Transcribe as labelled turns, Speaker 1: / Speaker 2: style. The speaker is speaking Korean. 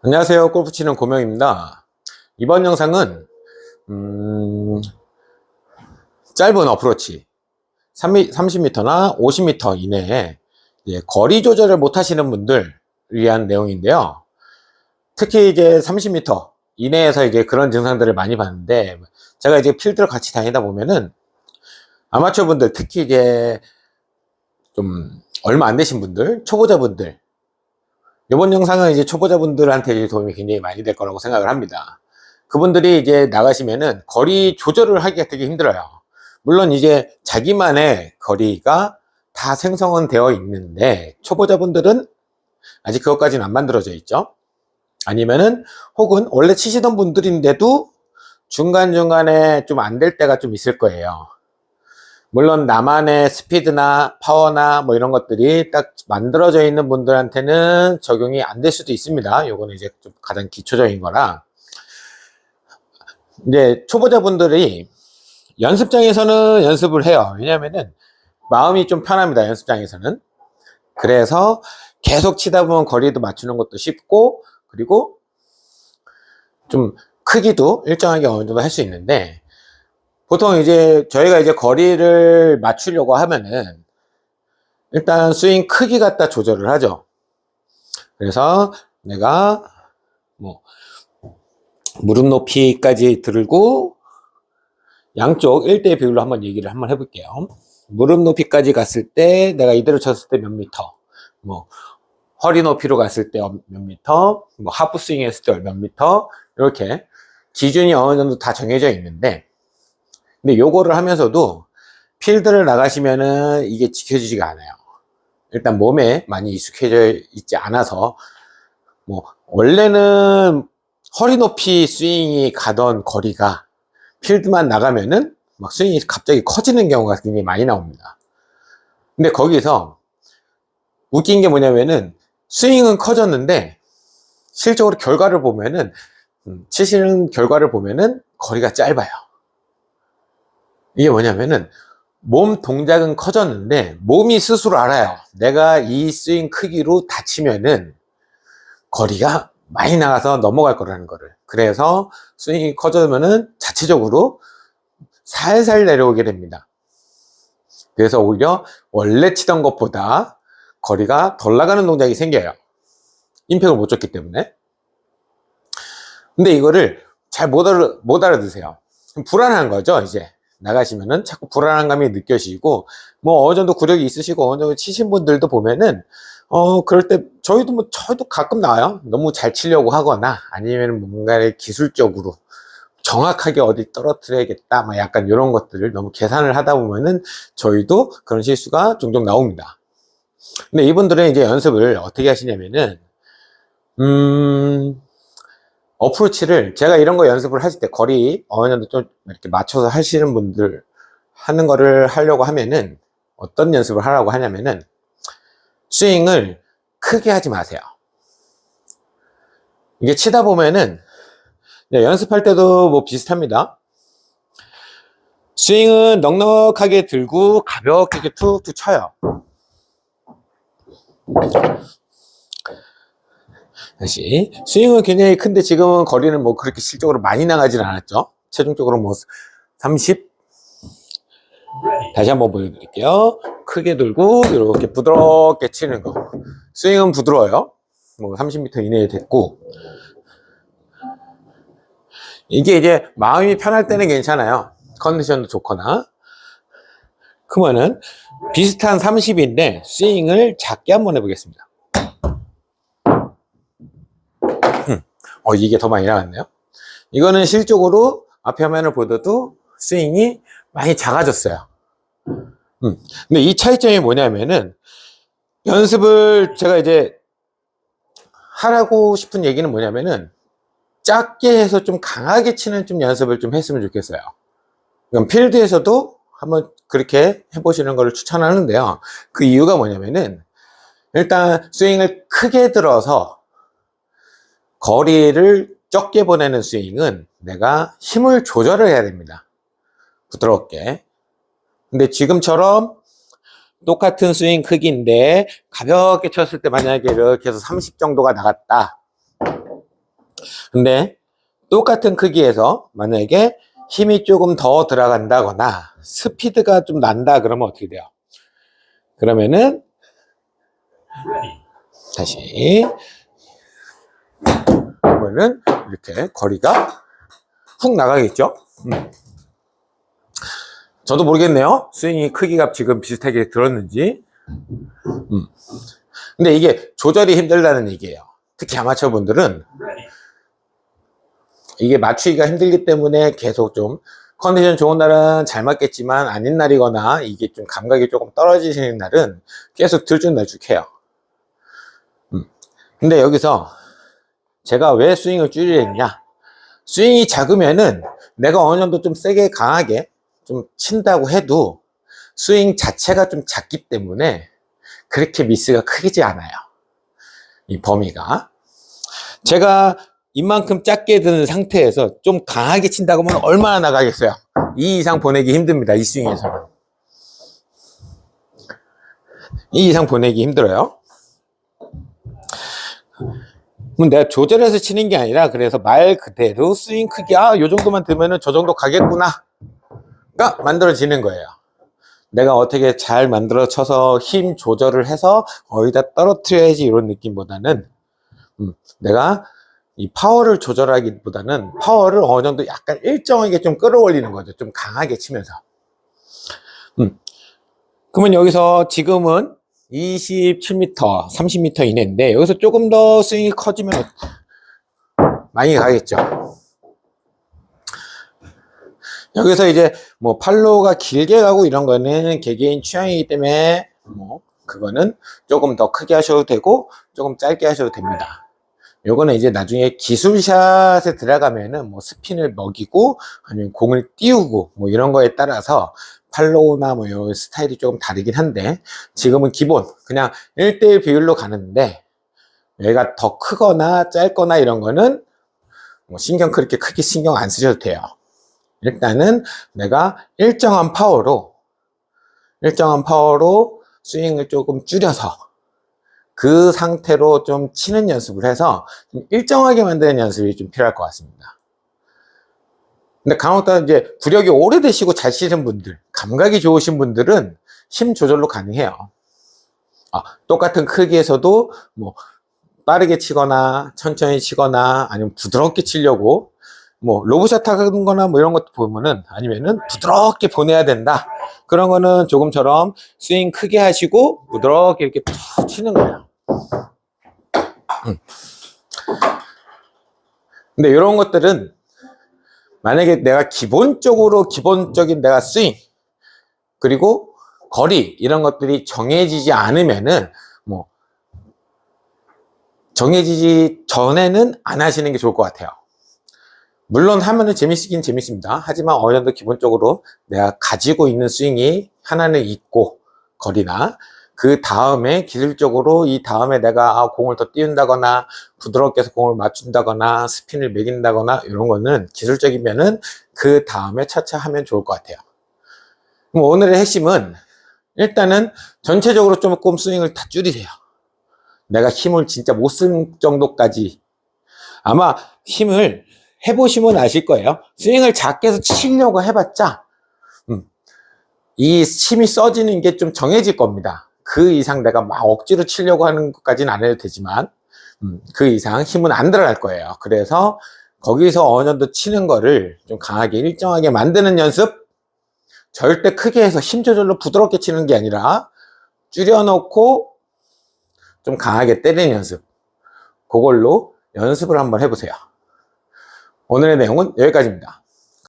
Speaker 1: 안녕하세요. 골프 치는 고명입니다. 이번 영상은 짧은 어프로치 30m나 50m 이내에 거리 조절을 못 하시는 분들 위한 내용인데요. 특히 이제 30m 이내에서 이제 그런 증상들을 많이 봤는데, 제가 이제 필드를 같이 다니다 보면은 아마추어 분들, 특히 이제 좀 얼마 안 되신 분들, 초보자분들, 이번 영상은 이제 초보자분들한테 도움이 굉장히 많이 될 거라고 생각을 합니다. 그분들이 이제 나가시면은 거리 조절을 하기가 되게 힘들어요. 물론 이제 자기만의 거리가 다 생성은 되어 있는데, 초보자분들은 아직 그것까지는 안 만들어져 있죠. 아니면은 혹은 원래 치시던 분들인데도 중간중간에 좀 안 될 때가 좀 있을 거예요. 물론 나만의 스피드나 파워나 뭐 이런 것들이 딱 만들어져 있는 분들한테는 적용이 안 될 수도 있습니다. 요거는 이제 좀 가장 기초적인 거라. 이제 초보자분들이 연습장에서는 연습을 해요. 왜냐면은 마음이 좀 편합니다. 연습장에서는. 그래서 계속 치다 보면 거리도 맞추는 것도 쉽고, 그리고 좀 크기도 일정하게 어느 정도 할 수 있는데, 보통 이제 저희가 이제 거리를 맞추려고 하면은 일단 스윙 크기 갖다 조절을 하죠. 그래서 내가 뭐 무릎 높이까지 들고 양쪽 1대 비율로 한번 얘기를 한번 해볼게요. 무릎 높이까지 갔을 때 내가 이대로 쳤을 때 몇 미터, 뭐 허리 높이로 갔을 때 몇 미터, 뭐 하프 스윙 했을 때 몇 미터, 이렇게 기준이 어느 정도 다 정해져 있는데, 근데 요거를 하면서도 필드를 나가시면은 이게 지켜지지가 않아요. 일단 몸에 많이 익숙해져 있지 않아서, 뭐 원래는 허리 높이 스윙이 가던 거리가 필드만 나가면은 막 스윙이 갑자기 커지는 경우가 굉장히 많이 나옵니다. 근데 거기서 웃긴 게 뭐냐면은 스윙은 커졌는데 실적으로 결과를 보면은 치시는 결과를 보면은 거리가 짧아요. 이게 뭐냐면은 몸 동작은 커졌는데 몸이 스스로 알아요. 내가 이 스윙 크기로 다치면은 거리가 많이 나가서 넘어갈 거라는 거를. 그래서 스윙이 커지면은 자체적으로 살살 내려오게 됩니다. 그래서 오히려 원래 치던 것보다 거리가 덜 나가는 동작이 생겨요. 임팩을 못 줬기 때문에. 근데 이거를 잘 못 알아두세요. 불안한 거죠. 이제 나가시면은 자꾸 불안한 감이 느껴지고, 뭐 어느 정도 구력이 있으시고 어느 정도 치신 분들도 보면은 그럴 때 저희도 가끔 나와요. 너무 잘 치려고 하거나 아니면 뭔가를 기술적으로 정확하게 어디 떨어뜨려야겠다, 막 약간 이런 것들을 너무 계산을 하다 보면은 저희도 그런 실수가 종종 나옵니다. 근데 이분들은 이제 연습을 어떻게 하시냐면은 어프로치를, 제가 이런 거 연습을 하실 때 거리 어느 정도 좀 이렇게 맞춰서 하시는 분들 하는 거를 하려고 하면은 어떤 연습을 하라고 하냐면은 스윙을 크게 하지 마세요. 이게 치다 보면은 연습할 때도 뭐 비슷합니다. 스윙은 넉넉하게 들고 가볍게 이렇게 툭툭 쳐요. 다시, 스윙은 굉장히 큰데 지금은 거리는 뭐 그렇게 실적으로 많이 나가진 않았죠. 최종적으로 뭐 30. 다시 한번 보여드릴게요. 크게 들고 이렇게 부드럽게 치는 거. 스윙은 부드러워요. 뭐 30m 이내에 됐고, 이게 이제 마음이 편할 때는 괜찮아요. 컨디션도 좋거나. 그러면은 비슷한 30인데 스윙을 작게 한번 해보겠습니다. 이게 더 많이 나왔네요. 이거는 실적으로 앞에 화면을 보더라도 스윙이 많이 작아졌어요. 근데 이 차이점이 뭐냐면은, 연습을 제가 이제 하라고 싶은 얘기는 뭐냐면은 작게 해서 좀 강하게 치는 좀 연습을 좀 했으면 좋겠어요. 그럼 필드에서도 한번 그렇게 해보시는 걸 추천하는데요. 그 이유가 뭐냐면은, 일단 스윙을 크게 들어서 거리를 적게 보내는 스윙은 내가 힘을 조절을 해야 됩니다. 부드럽게. 근데 지금처럼 똑같은 스윙 크기인데 가볍게 쳤을 때 만약에 이렇게 해서 30 정도가 나갔다. 근데 똑같은 크기에서 만약에 힘이 조금 더 들어간다거나 스피드가 좀 난다 그러면 어떻게 돼요? 그러면은 다시 그러면은 이렇게 거리가 훅 나가겠죠? 저도 모르겠네요. 스윙이 크기가 지금 비슷하게 들었는지. 근데 이게 조절이 힘들다는 얘기예요. 특히 아마추어 분들은 이게 맞추기가 힘들기 때문에 계속 좀 컨디션 좋은 날은 잘 맞겠지만 아닌 날이거나 이게 좀 감각이 조금 떨어지시는 날은 계속 들쭉날쭉해요. 근데 여기서 제가 왜 스윙을 줄이랬냐? 스윙이 작으면은 내가 어느 정도 좀 세게 강하게 좀 친다고 해도 스윙 자체가 좀 작기 때문에 그렇게 미스가 크지 않아요. 이 범위가. 제가 이만큼 작게 드는 상태에서 좀 강하게 친다고 하면 얼마나 나가겠어요? 2 이상 보내기 힘듭니다. 이 스윙에서는. 2 이상 보내기 힘들어요. 그럼 내가 조절해서 치는 게 아니라 그래서 말 그대로 스윙 크기 요 정도만 들면은 저 정도 가겠구나 가 만들어지는 거예요. 내가 어떻게 잘 만들어 쳐서 힘 조절을 해서 어디다 떨어뜨려야지 이런 느낌보다는 내가 이 파워를 조절하기보다는 파워를 어느 정도 약간 일정하게 좀 끌어올리는 거죠. 좀 강하게 치면서. 그러면 여기서 지금은 27m, 30m 이내인데 여기서 조금 더 스윙이 커지면 많이 가겠죠. 여기서 이제 뭐 팔로우가 길게 가고 이런 거는 개개인 취향이기 때문에 뭐 그거는 조금 더 크게 하셔도 되고 조금 짧게 하셔도 됩니다. 요거는 이제 나중에 기술샷에 들어가면은 뭐 스핀을 먹이고 아니면 공을 띄우고 뭐 이런 거에 따라서 팔로우나 뭐 요 스타일이 조금 다르긴 한데 지금은 기본 그냥 1대1 비율로 가는데 얘가 더 크거나 짧거나 이런 거는 뭐 그렇게 크게 신경 안 쓰셔도 돼요. 일단은 내가 일정한 파워로 스윙을 조금 줄여서 그 상태로 좀 치는 연습을 해서 좀 일정하게 만드는 연습이 좀 필요할 것 같습니다. 근데 간혹가다 이제 구력이 오래되시고 잘 치는 분들, 감각이 좋으신 분들은 힘 조절로 가능해요. 똑같은 크기에서도 뭐 빠르게 치거나 천천히 치거나 아니면 부드럽게 치려고 뭐 로브샷 하는 거나 뭐 이런 것도 보면은 아니면은 부드럽게 보내야 된다. 그런 거는 조금처럼 스윙 크게 하시고 부드럽게 이렇게 툭 치는 거예요. 근데 이런 것들은 만약에 내가 기본적인 내가 스윙 그리고 거리 이런 것들이 정해지지 않으면은 뭐 정해지지 전에는 안 하시는 게 좋을 것 같아요. 물론 하면은 재밌긴 재밌습니다. 하지만 어느 정도 기본적으로 내가 가지고 있는 스윙이 하나는 있고 거리나 그 다음에 기술적으로 이 다음에 내가 공을 더 띄운다거나 부드럽게 해서 공을 맞춘다거나 스핀을 매긴다거나 이런 거는 기술적이면은 그 다음에 차차 하면 좋을 것 같아요. 그럼 오늘의 핵심은 일단은 전체적으로 조금 스윙을 다 줄이세요. 내가 힘을 진짜 못 쓸 정도까지. 아마 힘을 해보시면 아실 거예요. 스윙을 작게 해서 치려고 해봤자 이 힘이 써지는 게 좀 정해질 겁니다. 그 이상 내가 막 억지로 치려고 하는 것까지는 안 해도 되지만 그 이상 힘은 안 들어갈 거예요. 그래서 거기서 어느 정도 치는 거를 좀 강하게 일정하게 만드는 연습. 절대 크게 해서 힘 조절로 부드럽게 치는 게 아니라 줄여놓고 좀 강하게 때리는 연습. 그걸로 연습을 한번 해보세요. 오늘의 내용은 여기까지입니다.